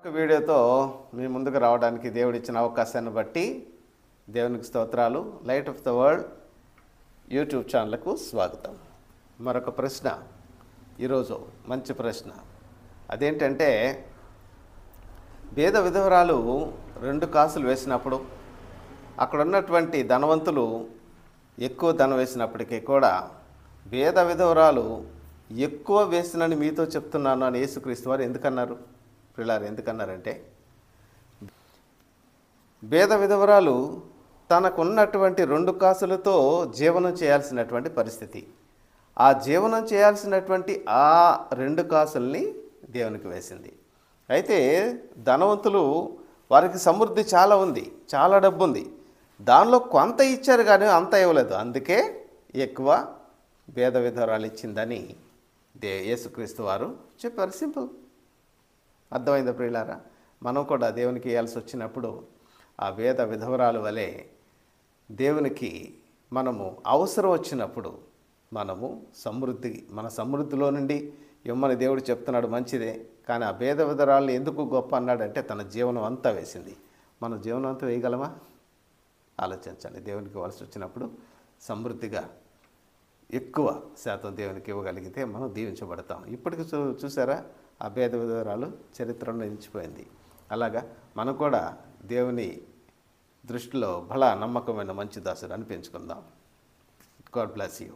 ఒక వీడియోతో మీ ముందుకు రావడానికి దేవుడిచ్చిన అవకాశాన్ని బట్టి దేవునికి స్తోత్రాలు. Light of the world YouTube ఛానల్కు స్వాగతం. మరొక ప్రశ్న, ఈరోజు మంచి ప్రశ్న. అదేంటంటే, పేద విధవరాలు 2 కాసులు వేసినప్పుడు అక్కడ ఉన్నటువంటి ధనవంతులు ఎక్కువ ధనం వేసినప్పటికీ కూడా పేద విధవరాలు ఎక్కువ వేసినని మీతో చెప్తున్నాను అని యేసుక్రీస్తు వారు ఎందుకన్నారు? పిల్లారు ఎందుకన్నారంటే, పేద విధవరాలు తనకున్నటువంటి 2 కాసులతో జీవనం చేయాల్సినటువంటి పరిస్థితి. ఆ జీవనం చేయాల్సినటువంటి ఆ 2 కాసుల్ని దేవునికి వేసింది. అయితే ధనవంతులు వారికి సమృద్ధి చాలా ఉంది, చాలా డబ్బు ఉంది, దానిలో కొంత ఇచ్చారు కానీ అంత ఇవ్వలేదు. అందుకే ఎక్కువ పేద విధవరాలు ఇచ్చిందని యేసుక్రీస్తు వారు చెప్పారు. సింపుల్. అర్థమైందా ప్రియులారా? మనం కూడా దేవునికి ఇవ్వాల్సి వచ్చినప్పుడు ఆ పేద విధవరాలు వలె దేవునికి మనము అవసరం వచ్చినప్పుడు మనము మన సమృద్ధిలో నుండి ఇమ్మని దేవుడు చెప్తున్నాడు, మంచిదే. కానీ ఆ పేద విధవరాలు ఎందుకు గొప్ప అన్నాడంటే తన జీవనం అంతా వేసింది. మన జీవనం అంతా వేయగలమా? ఆలోచించండి. దేవునికి ఇవ్వాల్సి వచ్చినప్పుడు సమృద్ధిగా ఎక్కువ శాతం దేవునికి ఇవ్వగలిగితే మనం దీవించబడతాం. ఇప్పటికి చూసారా, ఆ పేద విధవరాలు చరిత్రలో నిలిచిపోయింది. అలాగా మనం కూడా దేవుని దృష్టిలో బలా నమ్మకమైన మంచి దాసుడు అనిపించుకుందాం. God bless you.